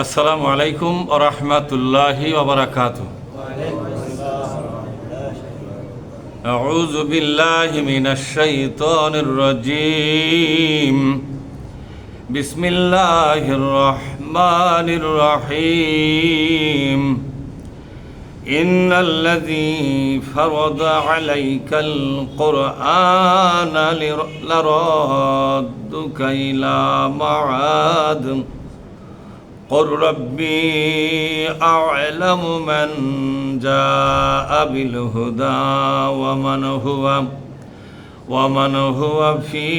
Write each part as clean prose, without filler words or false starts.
আসসালামু আলাইকুম ওয়া রাহমাতুল্লাহি ওয়া বারাকাতুহু। আউযু বিল্লাহি মিনাশ শাইতানির রাজীম। বিসমিল্লাহির রাহমানির রাহিম। ইন্নাল্লাযী ফারাদা আলাইকাল কুরআনা লারাদ্দুকা ইলা মাআদ قل ربي أعلم من جاء بالهدى ومن هو في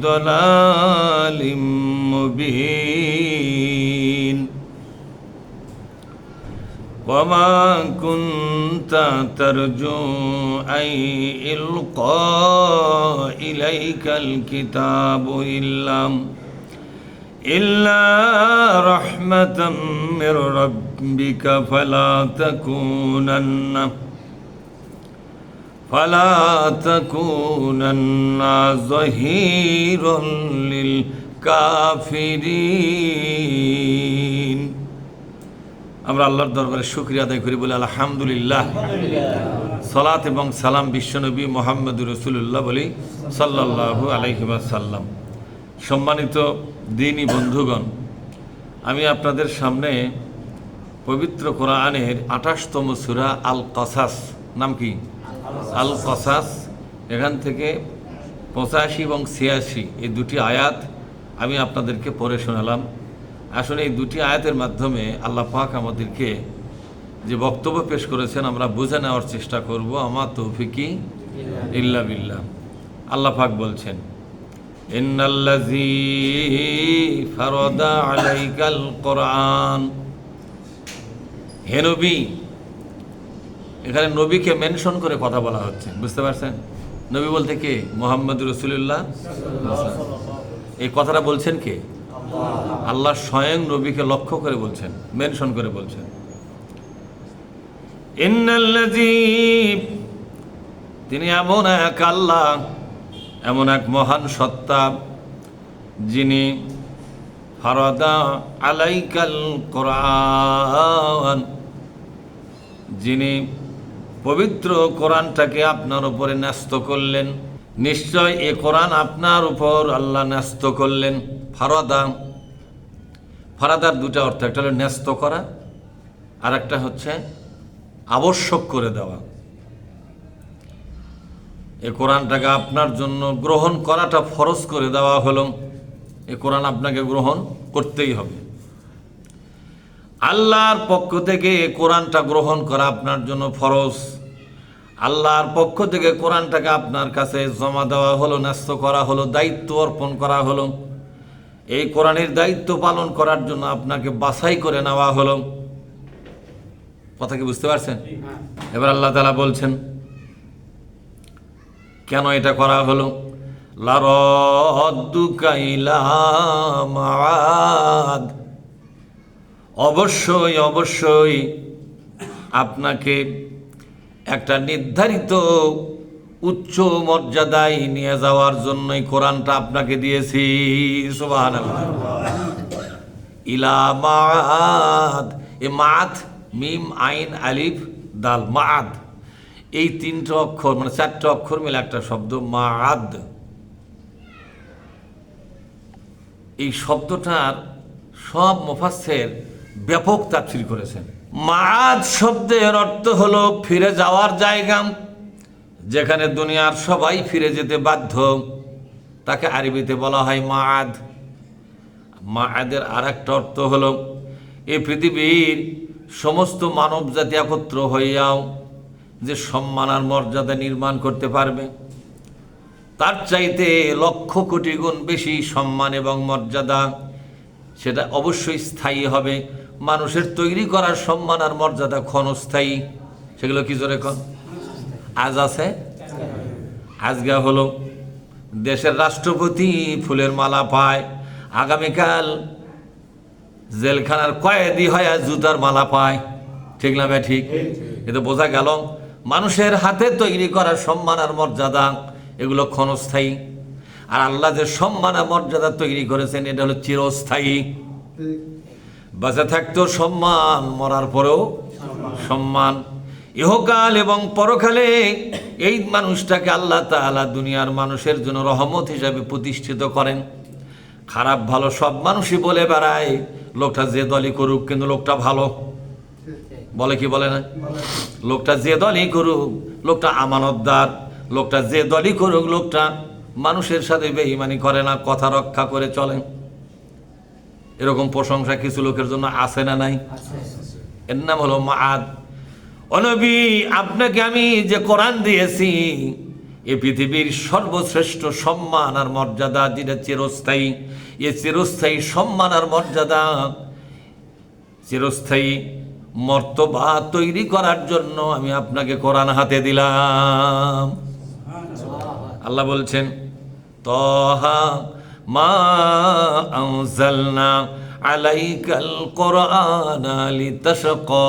ضلال مبين وما كنت ترجو أن يلقى إليك الكتاب إلا رحمة من ربك فلا تكونن ظهيرا للكافرين। আমরা আল্লাহর দরবারে শুকরিয়া আদায় করি বলে আলহামদুলিল্লাহ। সালাত এবং সালাম বিশ্বনবী মুহাম্মদুর রাসূলুল্লাহ বলি সাল্লাল্লাহু আলাইহি ওয়াসাল্লাম। সম্মানিত দ্বীনী বন্ধুগণ, আমি আপনাদের সামনে পবিত্র কোরআনের 28তম সূরা আল কসাস, নাম কি? আল কসাস, এখান থেকে 85 এবং 86 এই দুটি আয়াত আমি আপনাদেরকে পড়ে শোনালাম। আসলে এই দুটি আয়াতের মাধ্যমে আল্লাহ পাক আমাদেরকে যে বক্তব্য পেশ করেছেন আমরা বুঝে নেওয়ার চেষ্টা করব। আমার তৌফিকি ইল্লা বিল্লাহ। আল্লাহ পাক বলছেন, ইন্নাল্লাযী ফারাদা আলাইকাল কুরআন। হে নবী, এখানে নবীকে মেনশন করে কথা বলা হচ্ছে, বুঝতে পারছেন? নবী বলতে কে? মুহাম্মদুর রাসূলুল্লাহ। এই কথাটা বলছেন কে? আল্লাহ স্বয়ং নবীকে লক্ষ্য করে বলছেন, মেনশন করে বলছেন। ইন্নাল্লাযী, তিনি এমন এক আল্লাহ, এমন এক মহান সত্তা, যিনি ফারাদা আলাইকাল কুরআন, যিনি পবিত্র কোরআনটাকে আপনার উপরে ন্যস্ত করলেন। নিশ্চয় এ কোরআন আপনার উপর আল্লাহ ন্যস্ত করলেন। ফারাদার দুটা অর্থ, একটা হলো ন্যস্ত করা, আর একটা হচ্ছে আবশ্যক করে দেওয়া। এ কোরআনটাকে আপনার জন্য গ্রহণ করাটা ফরজ করে দেওয়া হলো। এ কোরআন আপনাকে গ্রহণ করতেই হবে। আল্লাহর পক্ষ থেকে এ কোরআনটা গ্রহণ করা আপনার জন্য ফরজ। আল্লাহর পক্ষ থেকে কোরআনটাকে আপনার কাছে জমা দেওয়া হলো, ন্যস্ত করা হলো, দায়িত্ব অর্পণ করা হলো। এই কোরআনের দায়িত্ব পালন করার জন্য আপনাকে বাছাই করে নেওয়া হলো। কথা কি বুঝতে পারছেন? এবার আল্লাহ তাআলা বলছেন কেন এটা করা হলো। লারাদ্দুকা ইলা মাআদ, অবশ্যই অবশ্যই আপনাকে একটা নির্ধারিত উচ্চ মর্যাদায় নিয়ে যাওয়ার জন্যই কোরআনটা আপনাকে দিয়েছি। সুবহানাল্লাহ। ইলা মাআদ, এ মাআদ, মিম আইন আলিফ দাল, মাআদ, এই তিনটা অক্ষর মানে 4টা অক্ষর মিলে একটা শব্দ মাআদ। এই শব্দটার সব মুফাসসির ব্যাপক তাফসীর করেছেন। মাআদ শব্দের অর্থ হলো ফিরে যাওয়ার জায়গা, যেখানে দুনিয়ার সবাই ফিরে যেতে বাধ্য, তাকে আরবিতে বলা হয় মাআদ। মাআদের আর একটা অর্থ হলো এই পৃথিবীর সমস্ত মানব জাতি একত্র হইয়াও যে সম্মান আর মর্যাদা নির্মাণ করতে পারবে, তার চাইতে লক্ষ কোটি গুণ বেশি সম্মান এবং মর্যাদা, সেটা অবশ্যই স্থায়ী হবে। মানুষের তৈরি করা সম্মান আর মর্যাদা ক্ষণস্থায়ী। সেগুলো কি জোরে কন? আজ আছে, আজকে হলো দেশের রাষ্ট্রপতি ফুলের মালা পায়, আগামীকাল জেলখানার কয়েদি হয় আর জুতার মালা পায়। ঠিক না ভাই? ঠিক। এতে বোঝা গেল মানুষের হাতে তৈরি করা সম্মান আর মর্যাদা এগুলো ক্ষণস্থায়ী, আর আল্লাহ যে সম্মান আর মর্যাদা তৈরি করেছেন এটা হলো চিরস্থায়ী। বেঁচে থাকতেও সম্মান, মরার পরেও সম্মান। ইহকাল এবং পরকালে এই মানুষটাকে আল্লাহ তাআলা দুনিয়ার মানুষের জন্য রহমত হিসাবে প্রতিষ্ঠিত করেন। খারাপ ভালো সব মানুষই বলে বেড়ায়, লোকটা যে দলই করুক কিন্তু লোকটা ভালো, বলে কি বলে না? লোকটা যে দলই করুক, লোকটা আমানতদার, লোকটা যে দলই করুক, লোকটা মানুষের সাথে বেঈমানি করে না, কথা রক্ষা করে চলে। এরকম প্রশংসা কিছু লোকের জন্য আছে না নাই? এর নাম হলো মাআদ। ও নবী, আপনাকে আমি যে কোরআন দিয়েছি, এই পৃথিবীর সর্বশ্রেষ্ঠ সম্মান আর মর্যাদা, যেটা চিরস্থায়ী, এই চিরস্থায়ী সম্মান আর মর্যাদা, চিরস্থায়ী মর্তবা তৈরি করার জন্য আমি আপনাকে কোরআন হাতে দিলাম। আল্লাহ বলছেন, তাহা মা আনজালনা আলাইকাল কোরআনা লিতাশকা।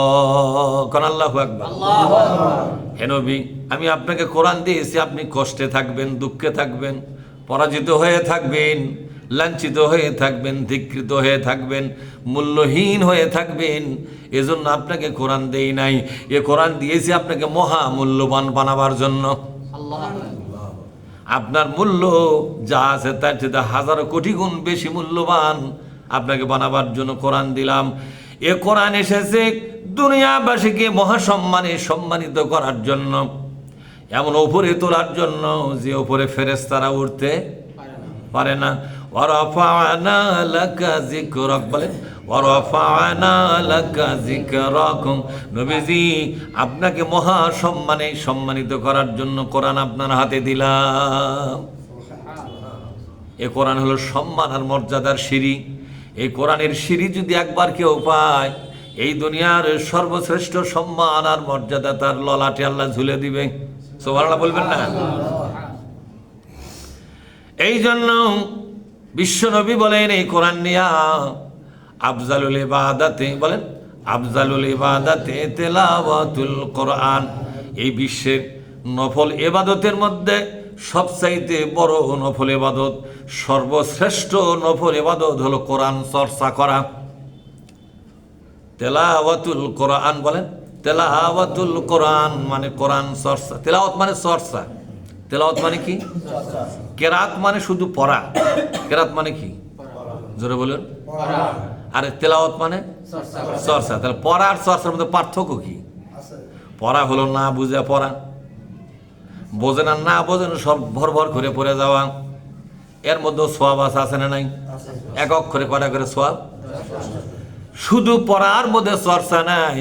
কোন আল্লাহু আকবার। হে নবী, আমি আপনাকে কোরআন দিয়েছি, আপনি কষ্টে থাকবেন, দুঃখে থাকবেন, পরাজিত হয়ে থাকবেন, লাঞ্ছিত হয়ে থাকবেন, ধিক্কৃত হয়ে থাকবেন, মূল্যহীন হয়ে থাকবেন। এজন্য আপনাকে কোরআন দেই নাই, এ কোরআন দিয়েছি আপনাকে মহা মূল্যবান বানাবার জন্য। আপনার মূল্য যা আছে তার চেয়ে হাজারো কোটি গুণ বেশি মূল্যবান আপনাকে বানাবার জন্য কোরআন দিলাম। এ কোরআন এসেছে দুনিয়াবাসীকে মহাসম্মানে সম্মানিত করার জন্য, এমন ওপরে তোলার জন্য যে ওপরে ফেরেশতারা উঠতে পারে না। ওয়ারাফা'না লাকা যিকরাক, বলেন ওয়ারাফা'না লাকা যিকরাক। নবীজি, আপনাকে মহা সম্মানে সম্মানিত করার জন্য কোরআন আপনার হাতে দিলাম। এ কোরআন হলো সম্মান আর মর্যাদার সিঁড়ি। এই কোরআনের সিঁড়ি যদি একবার কেউ পায়, এই দুনিয়ার সর্বশ্রেষ্ঠ সম্মান আর মর্যাদা তার ললাটে আল্লাহ ঝুলে দিবে। সুবহানাল্লাহ বলবেন না? এই জন্য বিশ্বনবী বলেন, এই কোরআন নিয়া আফজালুল ইবাদাতে, বলেন আফজালুল ইবাদাতে তিলাওয়াতুল কোরআন। এই বিশ্বের নফল ইবাদতের মধ্যে সবচাইতে বড় নফল ইবাদত, সর্বশ্রেষ্ঠ নফল ইবাদত হলো কোরআন চর্চা করা। তেলাওয়াতুল কোরআন, বলেন তেলাওয়াতুল কোরআন মানে কোরআন চর্চা। তেলাওয়াত মানে চর্চা। তেলাওয়াত মানে কি? কেরাত মানে শুধু পড়া। কেরাত মানে কি? জোরে বলুন। আর তেলাওয়াত মানে চর্চা। তাহলে পড়া আর চর্চার মধ্যে পার্থক্য কি? পড়া হলো না বুঝে পড়া, বোঝেন আর না বোঝেন সব ভর ভর করে পড়ে যাওয়া। এর মধ্যে সোয়াব আছে না নাই? এক অক্ষরে কটা করে সোয়াব। শুধু পড়ার মধ্যে চর্চা নাই।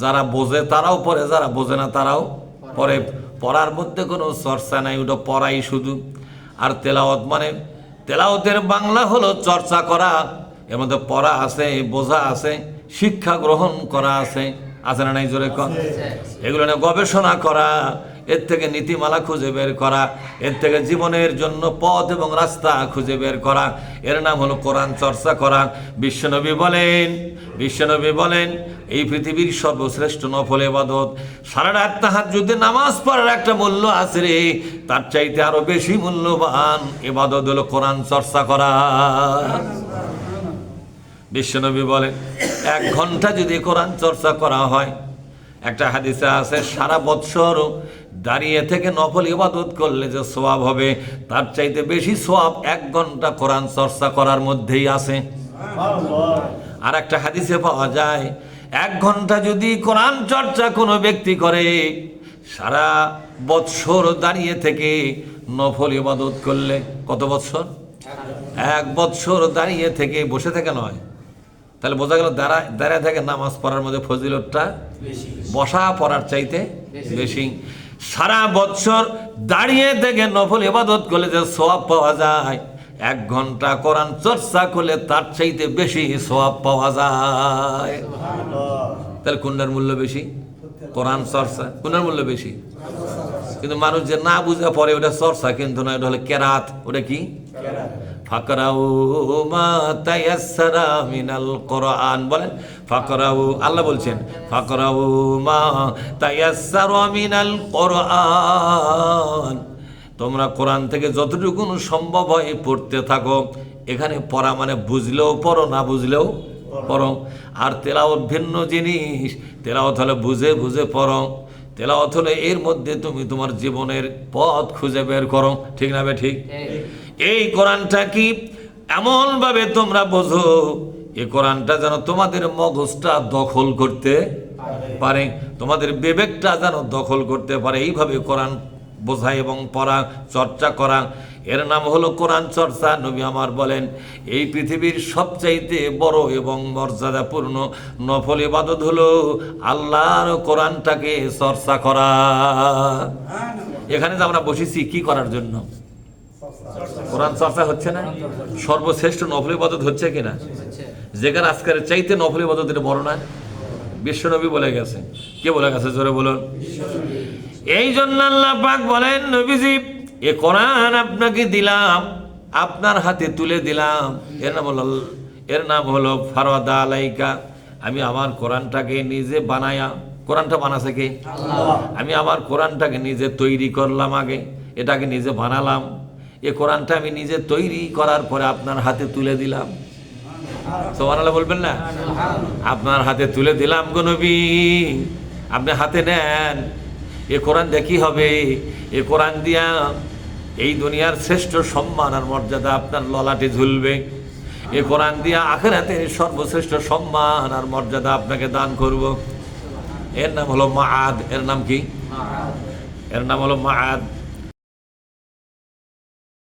যারা বোঝে তারাও পড়ে, যারা বোঝে না তারাও পড়ে। পড়ার মধ্যে কোনো চর্চা নাই, ওটা পড়াই শুধু। আর তেলাওয়াত মানে, তেলাওয়াতের বাংলা হলো চর্চা করা। এর মধ্যে পড়া আছে, বোঝা আছে, শিক্ষা গ্রহণ করা আছে। আছে না নাই? জোরে কর। এগুলো নিয়ে গবেষণা করা, এর থেকে নীতিমালা খুঁজে বের করা, এর থেকে জীবনের জন্য পথ এবং রাস্তা খুঁজে বের করা, এর নাম হলো কোরআন চর্চা করা। বিশ্বনবী বলেন এই পৃথিবীর সর্বশ্রেষ্ঠ নফল ইবাদত, সারা রাত তাহাজ্জুদে নামাজ পড়ার একটা মূল্য আছে রে, তার চাইতে আরো বেশি মূল্যবান ইবাদত হলো কোরআন চর্চা করা। বিশ্বনবী বলেন 1 ঘন্টা যদি কোরআন চর্চা করা হয়, একটা হাদিসে আছে সারা বৎসর দাঁড়িয়ে থেকে নফল ইবাদত করলে যে সওয়াব হবে, তার চাইতে বেশি সওয়াব 1 ঘন্টা কোরআন চর্চা করার মধ্যেই আছে। আর একটা হাদিসে পাওয়া যায় 1 ঘন্টা যদি কোরআন চর্চা কোনো ব্যক্তি করে, সারা বৎসর দাঁড়িয়ে থেকে নফল ইবাদত করলে, কত বৎসর? 1 বৎসর দাঁড়িয়ে থেকে, বসে থেকে নয়। তাহলে বোঝা গেল দাঁড়ায় থেকে নামাজ পড়ার মধ্যে ফজিলতটা বসা পড়ার চাইতে বেশি। সারা বৎসর দাঁড়িয়ে থেকে নফল ইবাদত করলে যে সওয়াব পাওয়া যায়, 1 ঘন্টা কোরআন চর্চা করলে তার চাইতে বেশি সওয়াব পাওয়া যায়। তাহলে কোনটার মূল্য বেশি? কোরআন চর্চা। কোনটার মূল্য বেশি? কিন্তু মানুষ যে না বুঝে পড়ে, ওটা চর্চা কিন্তু না, ওটা হলো কেরাত। ওটা কি? ফাকরাউ মা তায়াসসারা মিনাল কোরআন। বলেন ফাকরাউ, আল্লাহ বলছেন ফাকরাউ মা তায়াসসারা মিনাল কোরআন। তোমরা কোরআন থেকে যতটুকু সম্ভব হয় পড়তে থাকো। এখানে পড়া মানে বুঝলেও পড়ো, না বুঝলেও পড়ো। আর তেলাওয়াত ভিন্ন জিনিস, তেলাওয়াত হলে বুঝে বুঝে পড়ো, তেলাওয়াত হলে এর মধ্যে তুমি তোমার জীবনের পথ খুঁজে বের করো, ঠিক না বে ঠিক? এই কোরআনটা কি এমনভাবে তোমরা বোঝো, এই কোরআনটা যেন তোমাদের মগজটা দখল করতে পারে, তোমাদের বিবেকটা যেন দখল করতে পারে। এইভাবে কোরআন বোঝা এবং পড়া, চর্চা করা, এর নাম হলো কোরআন চর্চা। নবী আমার বলেন, এই পৃথিবীর সবচাইতে বড় এবং মর্যাদাপূর্ণ নফল ইবাদত হলো আল্লাহর কোরআনটাকে চর্চা করা। এখানে যে আমরা বসেছি কি করার জন্য? কোরআন চর্চা হচ্ছে না? সর্বশ্রেষ্ঠ নফল ইবাদত হচ্ছে কিনা? যেখানে আজকের চাইতে নফল ইবাদত এটা বড় না? বিশ্বনবী বলে গেছে। কে বলে গেছে? জোরে বলুন। এই জন্য আল্লাহ পাক বলেন, নবীজি এ কোরআন আপনাকে দিলাম, আপনার হাতে তুলে দিলাম, এর নাম হলো ফারদা আলাইকা। আমি আমার কোরআনটাকে নিজে বানায়া, কোরআনটা বানাছে কে? আমি আমার কোরআনটাকে নিজে তৈরি করলাম, আগে এটাকে নিজে বানালাম, এ কোরআনটা আমি নিজে তৈরি করার পরে আপনার হাতে তুলে দিলাম। সুবহানাল্লাহ বলবেন না? আপনার হাতে তুলে দিলাম গো নবী, আপনি হাতে নেন। এ কোরআন দেখি হবে, এ কোরআন দিয়া এই দুনিয়ার শ্রেষ্ঠ সম্মান আর মর্যাদা আপনার ললাটে ঝুলবে। এ কোরআন দিয়া আখিরাতে সর্বশ্রেষ্ঠ সম্মান আর মর্যাদা আপনাকে দান করব। এর নাম হলো মাআদ। এর নাম কি? এর নাম হলো মাআদ।